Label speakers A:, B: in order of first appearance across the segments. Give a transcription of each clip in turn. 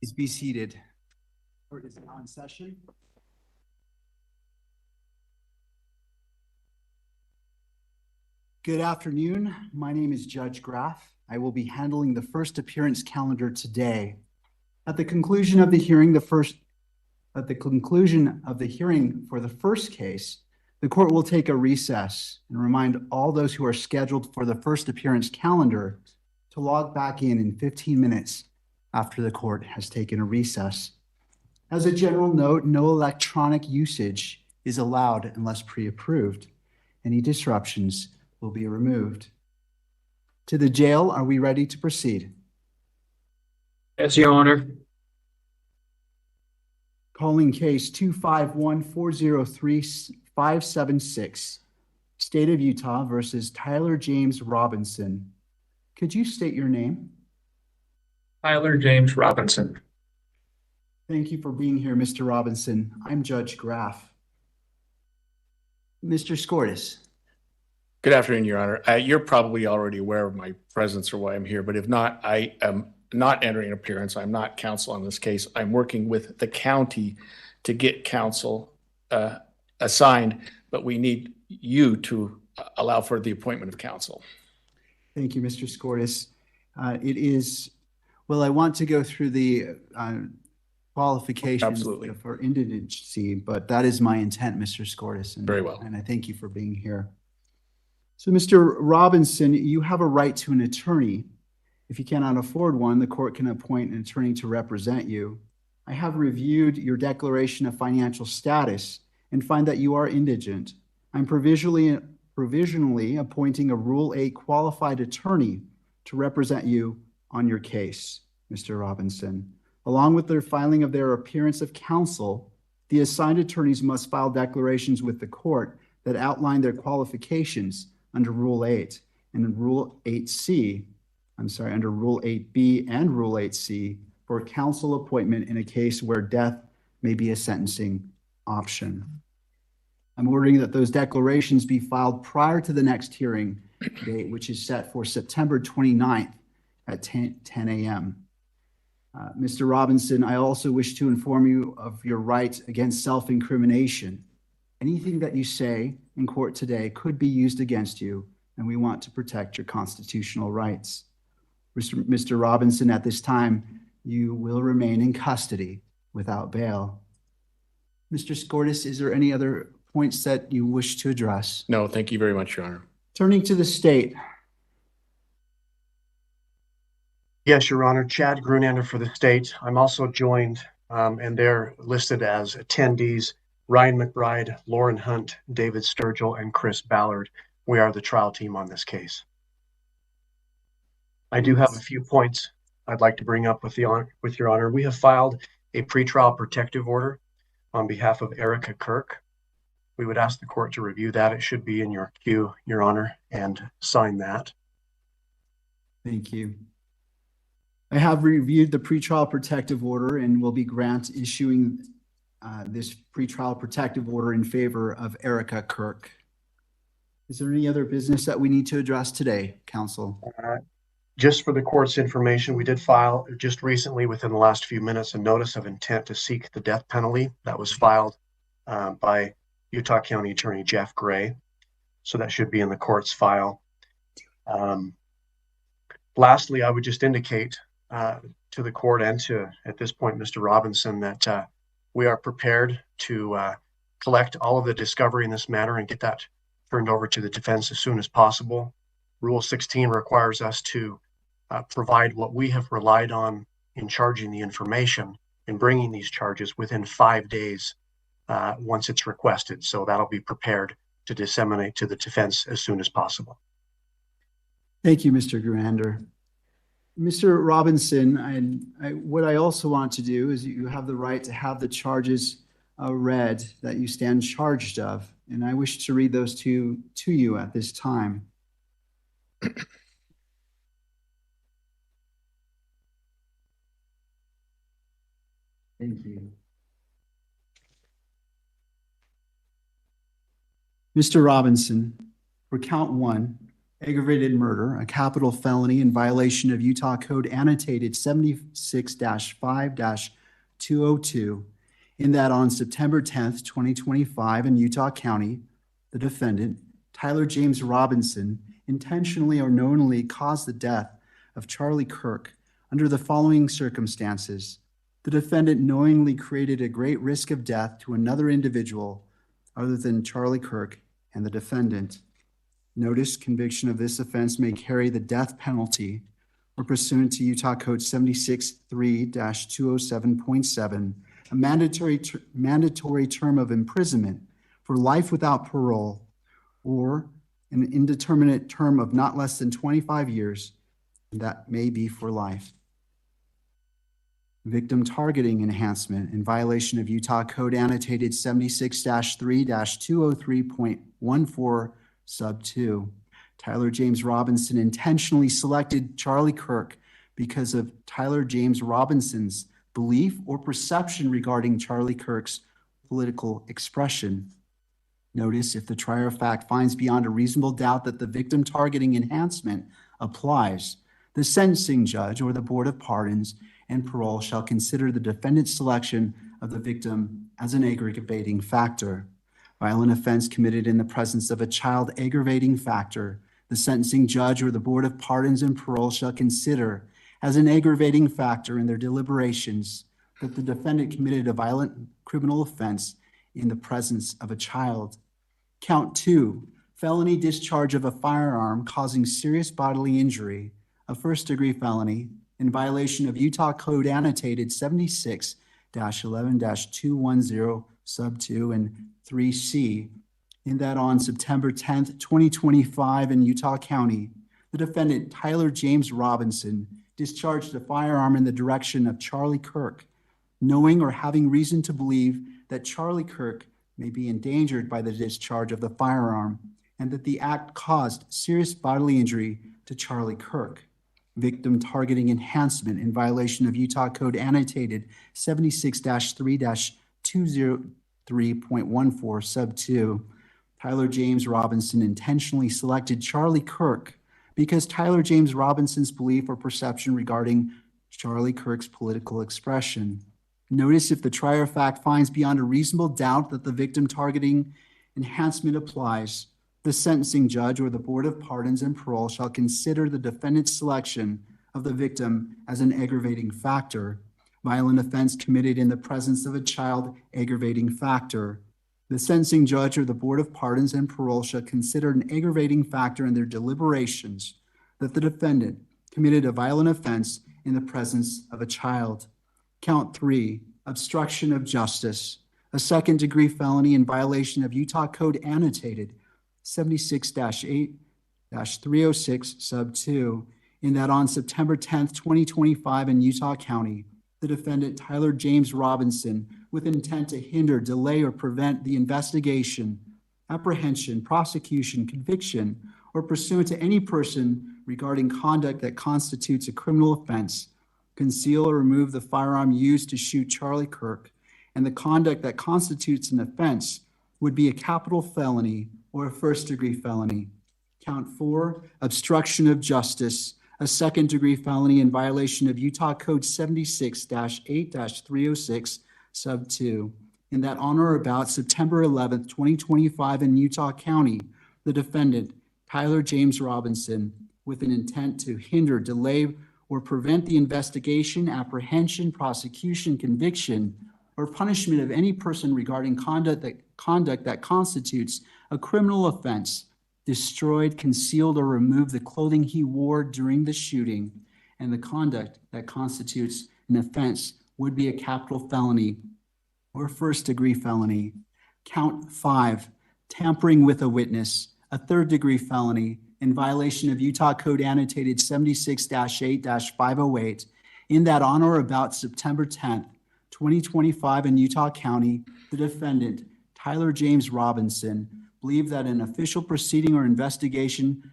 A: Please be seated. Court is now in session. Good afternoon. My name is Judge Graff. I will be handling the first appearance calendar today. At the conclusion of the hearing, for the first case, the court will take a recess and remind all those who are scheduled for the first appearance calendar to log back in 15 minutes after the court has taken a recess. As a general note, no electronic usage is allowed unless pre-approved. Any disruptions will be removed. To the jail, are we ready to proceed?
B: Yes, Your Honor.
A: Calling case 251-403-576, State of Utah versus Tyler James Robinson. Could you state your name?
B: Tyler James Robinson.
A: Thank you for being here, Mr. Robinson. I'm Judge Graff. Mr. Skortis.
C: Good afternoon, Your Honor. You're probably already aware of my presence or why I'm here, but if not, I am not entering an appearance. I'm not counsel on this case. I'm working with the county to get counsel assigned, but we need you to allow for the appointment of counsel.
A: Thank you, Mr. Skortis. I want to go through the qualifications
C: Absolutely.
A: For indigency, but that is my intent, Mr. Skortis.
C: Very well.
A: And I thank you for being here. So, Mr. Robinson, you have a right to an attorney. If you cannot afford one, the court can appoint an attorney to represent you. I have reviewed your declaration of financial status and find that you are indigent. I'm provisionally appointing a Rule 8 qualified attorney to represent you on your case, Mr. Robinson. Along with their filing of their appearance of counsel, the assigned attorneys must file declarations with the court that outline their qualifications under Rule 8 and under Rule 8B and Rule 8C for counsel appointment in a case where death may be a sentencing option. I'm ordering that those declarations be filed prior to the next hearing date, which is set for September 29th at 10 a.m. Mr. Robinson, I also wish to inform you of your right against self-incrimination. Anything that you say in court today could be used against you, and we want to protect your constitutional rights. Mr. Robinson, at this time, you will remain in custody without bail. Mr. Skortis, is there any other points that you wish to address?
C: No, thank you very much, Your Honor.
A: Turning to the state.
D: Yes, Your Honor. Chad Grunander for the state. I'm also joined, and they're listed as attendees, Ryan McBride, Lauren Hunt, David Sturgill, and Chris Ballard. We are the trial team on this case. I do have a few points I'd like to bring up with Your Honor. We have filed a pretrial protective order on behalf of Erica Kirk. We would ask the court to review that. It should be in your queue, Your Honor, and sign that.
A: Thank you. I have reviewed the pretrial protective order and will be issuing this pretrial protective order in favor of Erica Kirk. Is there any other business that we need to address today, counsel?
D: Just for the court's information, we did file just recently, within the last few minutes, a notice of intent to seek the death penalty that was filed by Utah County Attorney Jeff Gray. So that should be in the court's file. Lastly, I would just indicate to the court and to, at this point, Mr. Robinson, that we are prepared to collect all of the discovery in this matter and get that turned over to the defense as soon as possible. Rule 16 requires us to provide what we have relied on in charging the information and bringing these charges within 5 days once it's requested. So that'll be prepared to disseminate to the defense as soon as possible.
A: Thank you, Mr. Grunander. Mr. Robinson, what I also want to do is you have the right to have the charges read that you stand charged of, and I wish to read those to you at this time. Thank you. Mr. Robinson, for count 1, aggravated murder, a capital felony in violation of Utah Code annotated 76-5-202, in that on September 10th, 2025 in Utah County, the defendant, Tyler James Robinson, intentionally or knowingly caused the death of Charlie Kirk under the following circumstances. The defendant knowingly created a great risk of death to another individual other than Charlie Kirk and the defendant. Notice conviction of this offense may carry the death penalty or pursuant to Utah Code 76-3-207.7, a mandatory term of imprisonment for life without parole or an indeterminate term of not less than 25 years, and that may be for life. Victim targeting enhancement in violation of Utah Code annotated 76-3-203.14 sub 2. Tyler James Robinson intentionally selected Charlie Kirk because of Tyler James Robinson's belief or perception regarding Charlie Kirk's political expression. Notice if the trier of fact finds beyond a reasonable doubt that the victim targeting enhancement applies, the sentencing judge or the Board of Pardons and Parole shall consider the defendant's selection of the victim as an aggravating factor. Violent offense committed in the presence of a child aggravating factor, the sentencing judge or the Board of Pardons and Parole shall consider as an aggravating factor in their deliberations that the defendant committed a violent criminal offense in the presence of a child. Count 2, felony discharge of a firearm causing serious bodily injury, a first-degree felony, in violation of Utah Code annotated 76-11-210 sub 2 and 3C, in that on September 10th, 2025 in Utah County, the defendant Tyler James Robinson discharged a firearm in the direction of Charlie Kirk, knowing or having reason to believe that Charlie Kirk may be endangered by the discharge of the firearm and that the act caused serious bodily injury to Charlie Kirk. Victim targeting enhancement in violation of Utah Code annotated 76-3-203.14 sub 2. Tyler James Robinson intentionally selected Charlie Kirk because Tyler James Robinson's belief or perception regarding Charlie Kirk's political expression. Notice if the trier of fact finds beyond a reasonable doubt that the victim targeting enhancement applies, the sentencing judge or the Board of Pardons and Parole shall consider the defendant's selection of the victim as an aggravating factor. Violent offense committed in the presence of a child aggravating factor. The sentencing judge or the Board of Pardons and Parole shall consider an aggravating factor in their deliberations that the defendant committed a violent offense in the presence of a child. Count 3, obstruction of justice, a second-degree felony in violation of Utah Code annotated 76-8-306 sub 2, in that on September 10th, 2025 in Utah County, the defendant Tyler James Robinson, with intent to hinder, delay, or prevent the investigation, apprehension, prosecution, conviction, or pursuant to any person regarding conduct that constitutes a criminal offense, conceal or remove the firearm used to shoot Charlie Kirk, and the conduct that constitutes an offense would be a capital felony or a first-degree felony. Count 4, obstruction of justice, a second-degree felony in violation of Utah Code 76-8-306 sub 2, in that on or about September 11th, 2025 in Utah County, the defendant, Tyler James Robinson, with an intent to hinder, delay, or prevent the investigation, apprehension, prosecution, conviction, or punishment of any person regarding conduct that constitutes a criminal offense, destroyed, concealed, or removed the clothing he wore during the shooting, and the conduct that constitutes an offense would be a capital felony or first-degree felony. Count 5, tampering with a witness, a third-degree felony in violation of Utah Code annotated 76-8-508, in that on or about September 10th, 2025 in Utah County, the defendant, Tyler James Robinson, believed that an official proceeding or investigation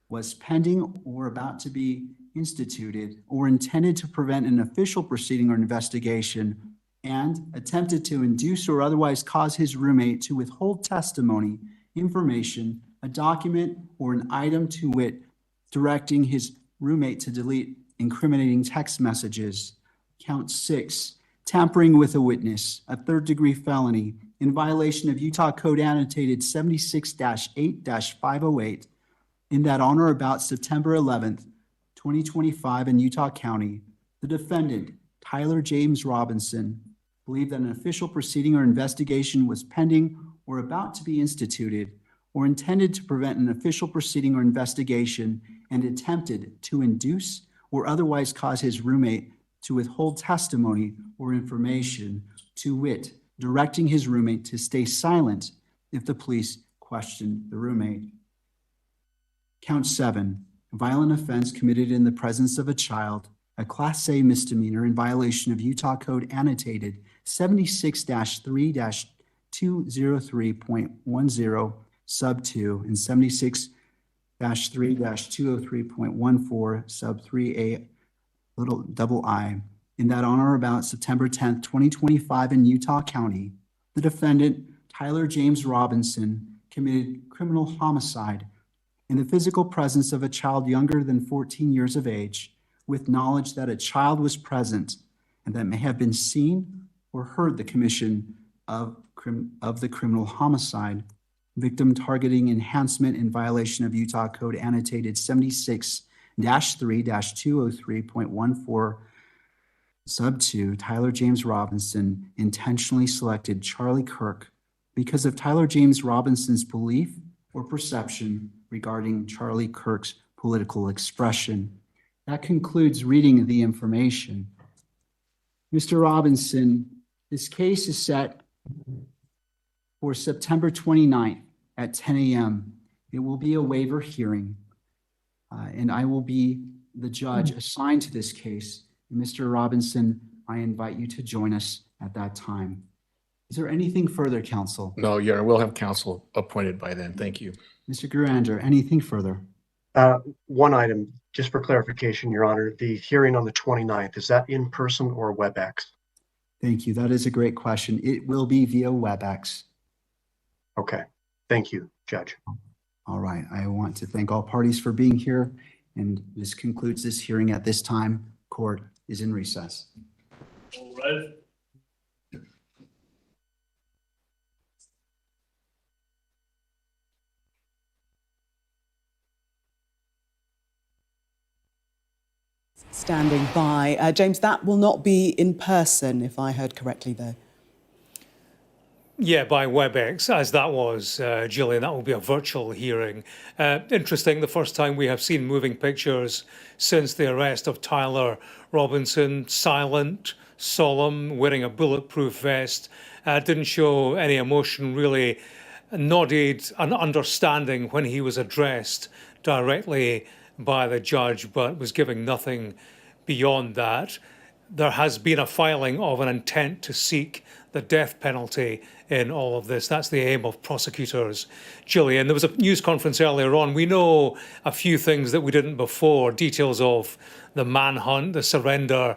A: was pending or about to be instituted or intended to prevent an official proceeding or investigation, and attempted to induce or otherwise cause his roommate to withhold testimony, information, a document or an item to wit, directing his roommate to delete incriminating text messages. Count 6, tampering with a witness, a third-degree felony in violation of Utah Code annotated 76-8-508 in that on or about September 11th, 2025 in Utah County, the defendant, Tyler James Robinson, believed that an official proceeding or investigation was pending or about to be instituted, or intended to prevent an official proceeding or investigation, and attempted to induce or otherwise cause his roommate to withhold testimony or information, to wit, directing his roommate to stay silent if the police questioned the roommate. Count 7, violent offense committed in the presence of a child, a Class A misdemeanor in violation of Utah Code annotated 76-3-203.10 sub 2 and 76-3-203.14 sub 3a little double I in that on or about September 10th, 2025 in Utah County, the defendant, Tyler James Robinson, committed criminal homicide in the physical presence of a child younger than 14 years of age, with knowledge that a child was present and that may have been seen or heard the commission of the criminal homicide. Victim targeting enhancement in violation of Utah Code annotated 76-3-203.14 sub 2, Tyler James Robinson intentionally selected Charlie Kirk because of Tyler James Robinson's belief or perception regarding Charlie Kirk's political expression. That concludes reading the information. Mr. Robinson, this case is set for September 29th at 10 a.m. It will be a waiver hearing, and I will be the judge assigned to this case. Mr. Robinson, I invite you to join us at that time. Is there anything further, counsel?
C: No, Your Honor, we'll have counsel appointed by then. Thank you.
A: Mr. Gurander, anything further?
D: One item, just for clarification, Your Honor, the hearing on the 29th, is that in person or WebEx?
A: Thank you. That is a great question. It will be via WebEx.
D: Okay. Thank you, Judge.
A: All right. I want to thank all parties for being here, and this concludes this hearing at this time. Court is in recess.
B: All right.
E: Standing by. James, that will not be in person, if I heard correctly, though.
F: Yeah, by WebEx, as that was, Gillian. That will be a virtual hearing. Interesting, the first time we have seen moving pictures since the arrest of Tyler Robinson. Silent, solemn, wearing a bulletproof vest. Didn't show any emotion, really. Nodded an understanding when he was addressed directly by the judge, but was giving nothing beyond that. There has been a filing of an intent to seek the death penalty in all of this. That's the aim of prosecutors. Gillian, there was a news conference earlier on. We know a few things that we didn't before, details of the manhunt, the surrender,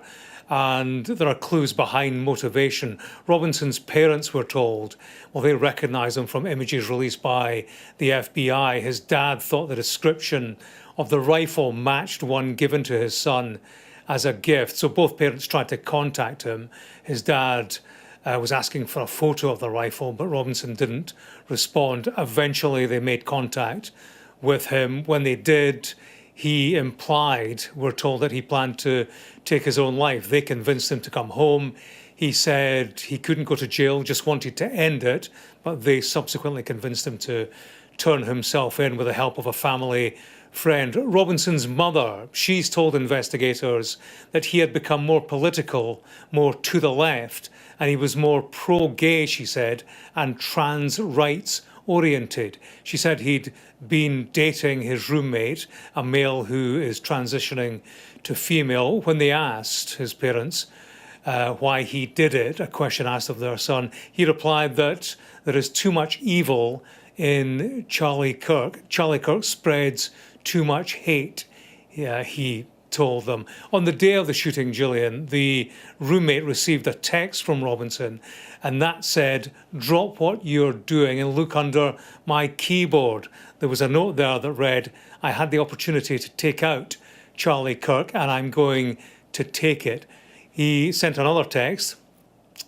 F: and there are clues behind motivation. Robinson's parents were told, well, they recognize him from images released by the FBI. His dad thought the description of the rifle matched one given to his son as a gift. So both parents tried to contact him. His dad was asking for a photo of the rifle, but Robinson didn't respond. Eventually, they made contact with him. When they did, he implied, we're told, that he planned to take his own life. They convinced him to come home. He said he couldn't go to jail, just wanted to end it, but they subsequently convinced him to turn himself in with the help of a family friend. Robinson's mother, she's told investigators that he had become more political, more to the left, and he was more pro-gay, she said, and trans rights oriented. She said he'd been dating his roommate, a male who is transitioning to female. When they asked his parents why he did it, a question asked of their son, he replied that there is too much evil in Charlie Kirk. Charlie Kirk spreads too much hate, he told them. On the day of the shooting, Gillian, the roommate received a text from Robinson, and that said, "Drop what you're doing and look under my keyboard." There was a note there that read, "I had the opportunity to take out Charlie Kirk and I'm going to take it." He sent another text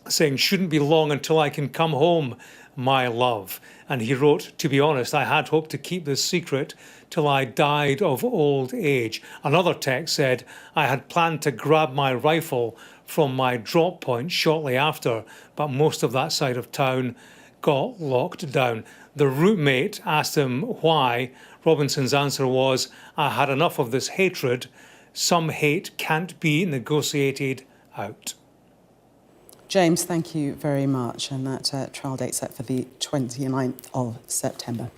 F: saying, "Shouldn't be long until I can come home, my love." And he wrote, "To be honest, I had hoped to keep this secret till I died of old age." Another text said, "I had planned to grab my rifle from my drop point shortly after, but most of that side of town got locked down." The roommate asked him why. Robinson's answer was, "I had enough of this hatred. Some hate can't be negotiated out."
E: James, thank you very much. And that trial date set for the 29th of September.